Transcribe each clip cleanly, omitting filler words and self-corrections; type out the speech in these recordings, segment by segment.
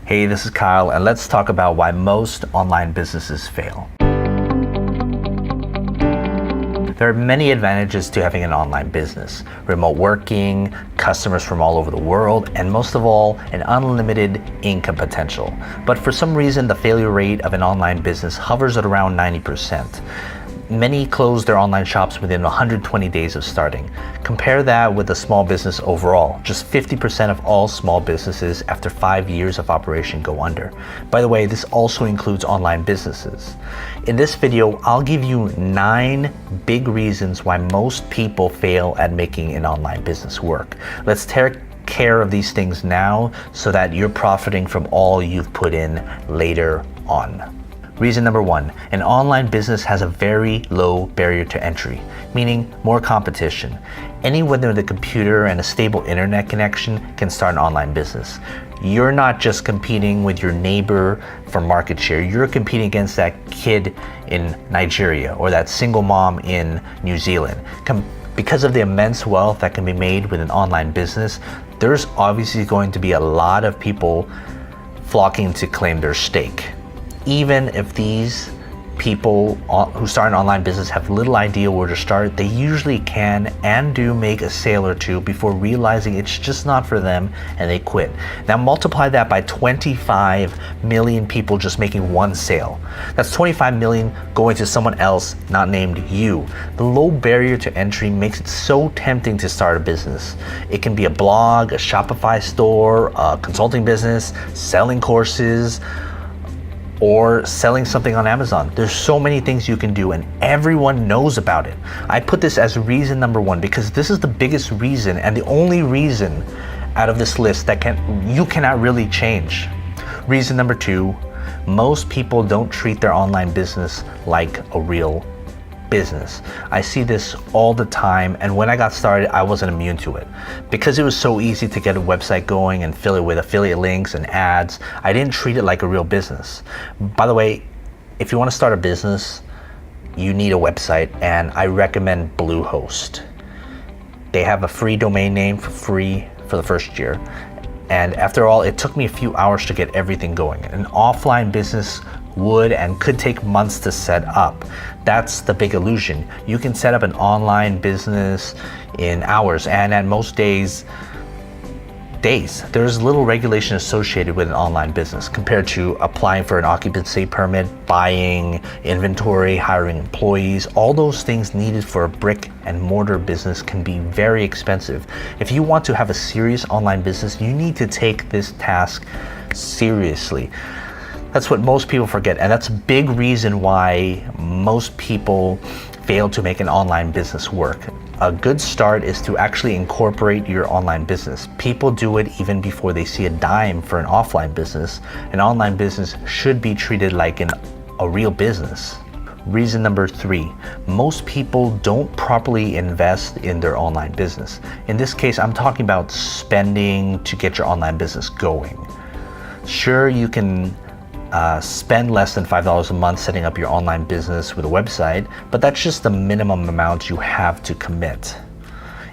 Hey, this is Kyle, and let's talk about why most online businesses fail. There are many advantages to having an online business: remote working, customers from all over the world, and most of all, an unlimited income potential. But for some reason, the failure rate of an online business hovers at around 90%. Many close their online shops within 120 days of starting. Compare that with a small business overall. Just 50% of all small businesses after 5 years of operation go under. By the way, this also includes online businesses. In this video, I'll give you 9 big reasons why most people fail at making an online business work. Let's take care of these things now so that you're profiting from all you've put in later on. Reason number 1, an online business has a very low barrier to entry, meaning more competition. Anyone with a computer and a stable internet connection can start an online business. You're not just competing with your neighbor for market share, you're competing against that kid in Nigeria or that single mom in New Zealand. Because of the immense wealth that can be made with an online business, there's obviously going to be a lot of people flocking to claim their stake. Even if these people who start an online business have little idea where to start, they usually can and do make a sale or two before realizing it's just not for them and they quit. Now multiply that by 25 million people just making one sale. That's 25 million going to someone else not named you. The low barrier to entry makes it so tempting to start a business. It can be a blog, a Shopify store, a consulting business, selling courses, or selling something on Amazon. There's so many things you can do and everyone knows about it. I put this as reason number 1 because this is the biggest reason and the only reason out of this list that you cannot really change. Reason number 2, most people don't treat their online business like a real business. I see this all the time, and when I got started, I wasn't immune to it. Because it was so easy to get a website going and fill it with affiliate links and ads, I didn't treat it like a real business. By the way, if you want to start a business, you need a website, and I recommend Bluehost. They have a free domain name for free for the first year. And after all, it took me a few hours to get everything going. An offline business would and could take months to set up. That's the big illusion. You can set up an online business in hours, and at most days. There's little regulation associated with an online business compared to applying for an occupancy permit, buying inventory, hiring employees. All those things needed for a brick and mortar business can be very expensive. If you want to have a serious online business, you need to take this task seriously. That's what most people forget, and that's a big reason why most people fail to make an online business work. A good start is to actually incorporate your online business. People do it even before they see a dime for an offline business. An online business should be treated like a real business. Reason number 3, most people don't properly invest in their online business. In this case, I'm talking about spending to get your online business going. Sure, you can spend less than $5 a month setting up your online business with a website, but that's just the minimum amount you have to commit.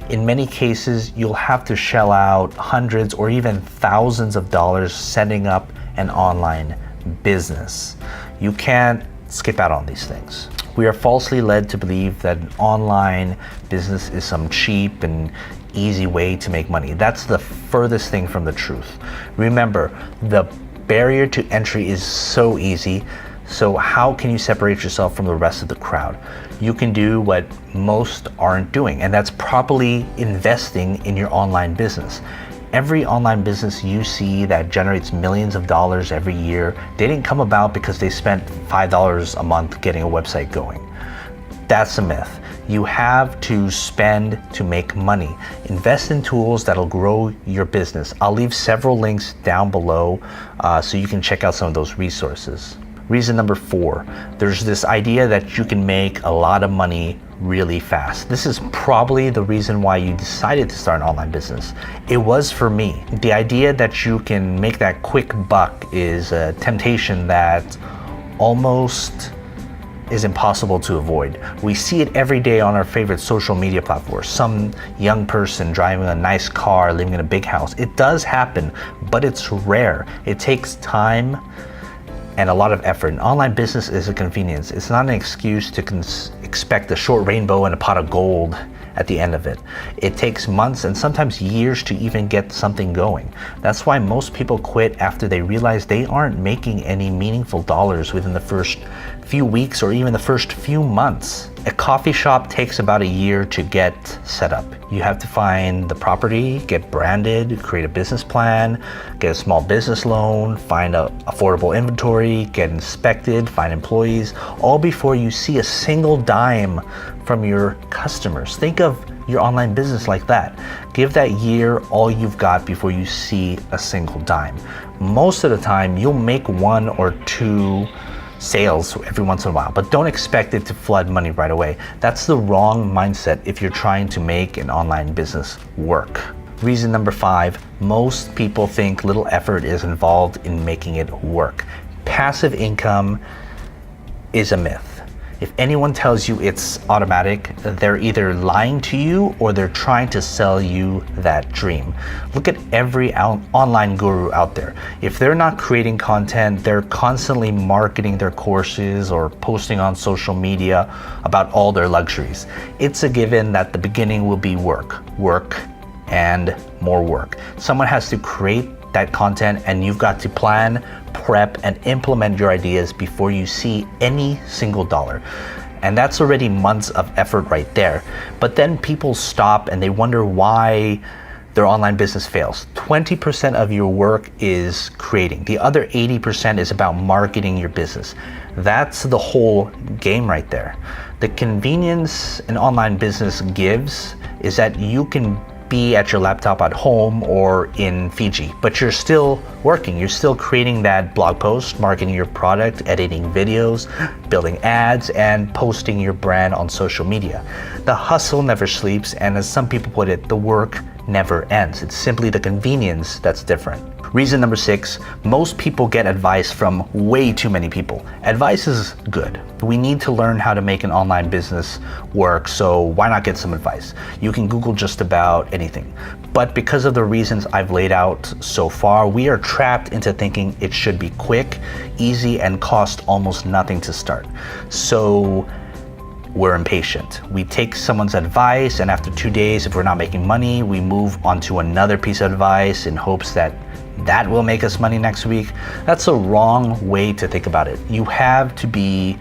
In many cases, you'll have to shell out hundreds or even thousands of dollars setting up an online business. You can't skip out on these things. We are falsely led to believe that an online business is some cheap and easy way to make money. That's the furthest thing from the truth. Remember, the barrier to entry is so easy, so how can you separate yourself from the rest of the crowd? You can do what most aren't doing, and that's properly investing in your online business. Every online business you see that generates millions of dollars every year, they didn't come about because they spent $5 a month getting a website going. That's a myth. You have to spend to make money. Invest in tools that'll grow your business. I'll leave several links down below so you can check out some of those resources. Reason number 4, there's this idea that you can make a lot of money really fast. This is probably the reason why you decided to start an online business. It was for me. The idea that you can make that quick buck is a temptation that almost is impossible to avoid. We see it every day on our favorite social media platforms. Some young person driving a nice car, living in a big house. It does happen, but it's rare. It takes time and a lot of effort. An online business is a convenience. It's not an excuse to expect a short rainbow and a pot of gold at the end of it. It takes months and sometimes years to even get something going. That's why most people quit after they realize they aren't making any meaningful dollars within the first few weeks or even the first few months. A coffee shop takes about a year to get set up. You have to find the property, get branded, create a business plan, get a small business loan, find an affordable inventory, get inspected, find employees, all before you see a single dime from your customers. Think of your online business like that. Give that year all you've got before you see a single dime. Most of the time, you'll make 1 or 2 sales every once in a while, but don't expect it to flood money right away. That's the wrong mindset if you're trying to make an online business work. Reason number 5, most people think little effort is involved in making it work. Passive income is a myth. If anyone tells you it's automatic, they're either lying to you or they're trying to sell you that dream. Look at every online guru out there. If they're not creating content, they're constantly marketing their courses or posting on social media about all their luxuries. It's a given that the beginning will be work, and more work. Someone has to create that content and you've got to plan, prep, and implement your ideas before you see any single dollar. And that's already months of effort right there. But then people stop and they wonder why their online business fails. 20% of your work is creating. The other 80% is about marketing your business. That's the whole game right there. The convenience an online business gives is that you can be at your laptop at home or in Fiji, but you're still working. You're still creating that blog post, marketing your product, editing videos, building ads, and posting your brand on social media. The hustle never sleeps, and as some people put it, the work never ends. It's simply the convenience that's different. Reason number 6, most people get advice from way too many people. Advice is good. We need to learn how to make an online business work, so why not get some advice? You can Google just about anything. But because of the reasons I've laid out so far, we are trapped into thinking it should be quick, easy, and cost almost nothing to start. So we're impatient. We take someone's advice, and after 2 days, if we're not making money, we move on to another piece of advice in hopes that will make us money next week. That's a wrong way to think about it. You have to be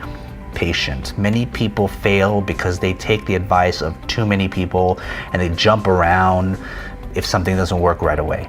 patient. Many people fail because they take the advice of too many people and they jump around if something doesn't work right away.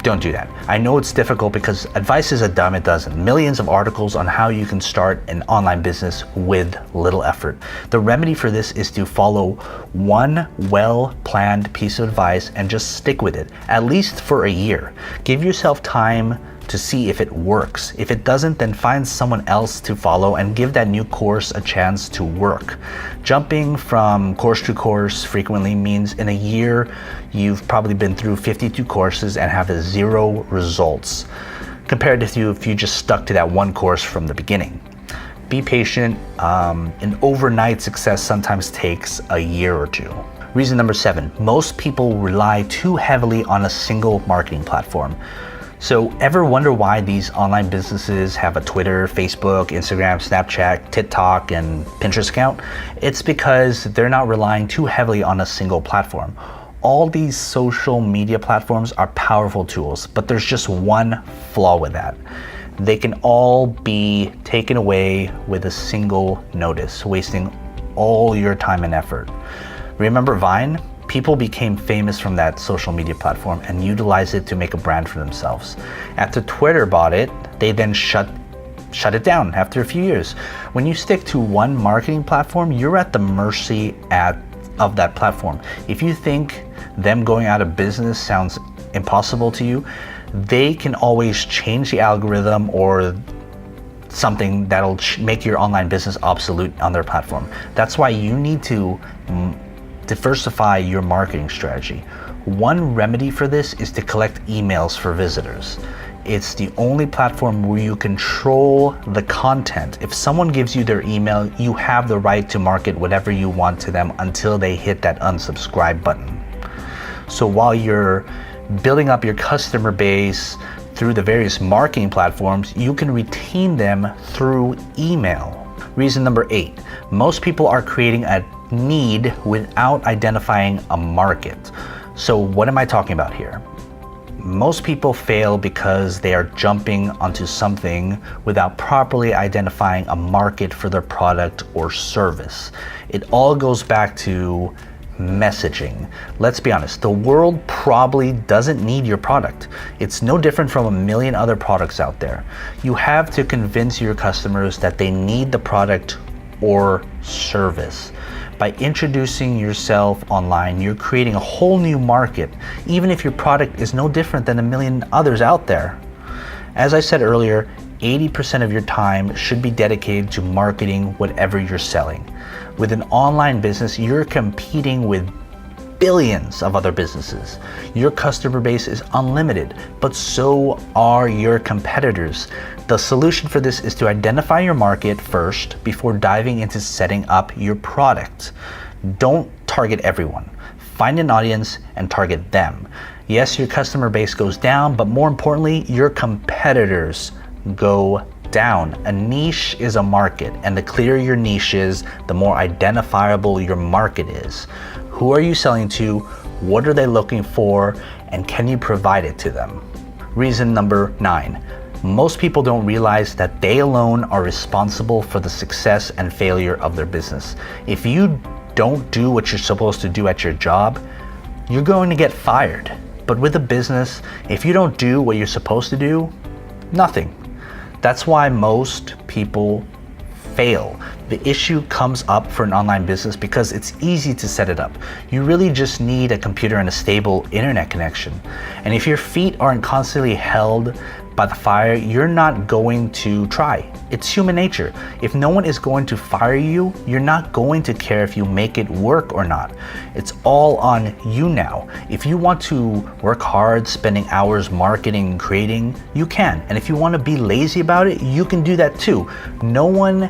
Don't do that. I know it's difficult because advice is a dime a dozen. Millions of articles on how you can start an online business with little effort. The remedy for this is to follow one well-planned piece of advice and just stick with it, at least for a year. Give yourself time to see if it works. If it doesn't, then find someone else to follow and give that new course a chance to work. Jumping from course to course frequently means in a year, you've probably been through 52 courses and have 0 results, compared to if you just stuck to that one course from the beginning. Be patient. An overnight success sometimes takes a year or 2. Reason number 7, most people rely too heavily on a single marketing platform. So ever wonder why these online businesses have a Twitter, Facebook, Instagram, Snapchat, TikTok, and Pinterest account? It's because they're not relying too heavily on a single platform. All these social media platforms are powerful tools, but there's just one flaw with that. They can all be taken away with a single notice, wasting all your time and effort. Remember Vine? People became famous from that social media platform and utilized it to make a brand for themselves. After Twitter bought it, they then shut it down after a few years. When you stick to one marketing platform, you're at the mercy of that platform. If you think them going out of business sounds impossible to you, they can always change the algorithm or something that'll make your online business obsolete on their platform. That's why you need to diversify your marketing strategy. One remedy for this is to collect emails for visitors. It's the only platform where you control the content. If someone gives you their email, you have the right to market whatever you want to them until they hit that unsubscribe button. So while you're building up your customer base through the various marketing platforms, you can retain them through email. Reason number 8, most people are creating a need without identifying a market. So what am I talking about here? Most people fail because they are jumping onto something without properly identifying a market for their product or service. It all goes back to messaging. Let's be honest, the world probably doesn't need your product. It's no different from a million other products out there. You have to convince your customers that they need the product or service. By introducing yourself online, you're creating a whole new market, even if your product is no different than a million others out there. As I said earlier, 80% of your time should be dedicated to marketing whatever you're selling. With an online business, you're competing with billions of other businesses. Your customer base is unlimited, but so are your competitors. The solution for this is to identify your market first before diving into setting up your product. Don't target everyone. Find an audience and target them. Yes, your customer base goes down, but more importantly, your competitors go down. A niche is a market, and the clearer your niche is, the more identifiable your market is. Who are you selling to? What are they looking for? And can you provide it to them? Reason number 9. Most people don't realize that they alone are responsible for the success and failure of their business. If you don't do what you're supposed to do at your job, you're going to get fired. But with a business, if you don't do what you're supposed to do, nothing. That's why most people fail. The issue comes up for an online business because it's easy to set it up. You really just need a computer and a stable internet connection. And if your feet aren't constantly held by the fire, you're not going to try. It's human nature. If no one is going to fire you, you're not going to care if you make it work or not. It's all on you now. If you want to work hard, spending hours marketing and creating, you can. And if you want to be lazy about it, you can do that too. No one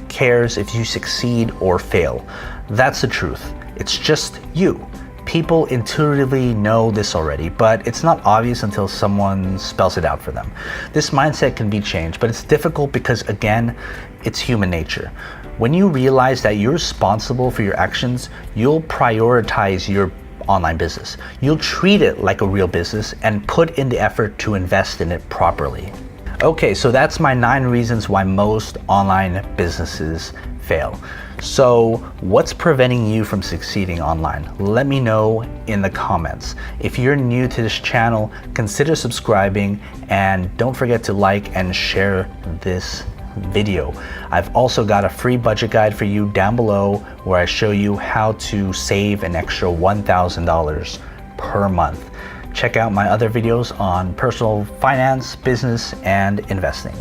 cares if you succeed or fail. That's the truth. It's just you. People intuitively know this already, but it's not obvious until someone spells it out for them. This mindset can be changed, but it's difficult because, again, it's human nature. When you realize that you're responsible for your actions, you'll prioritize your online business. You'll treat it like a real business and put in the effort to invest in it properly. Okay, so that's my 9 reasons why most online businesses fail. So what's preventing you from succeeding online? Let me know in the comments. If you're new to this channel, consider subscribing and don't forget to like and share this video. I've also got a free budget guide for you down below where I show you how to save an extra $1,000 per month. Check out my other videos on personal finance, business, and investing.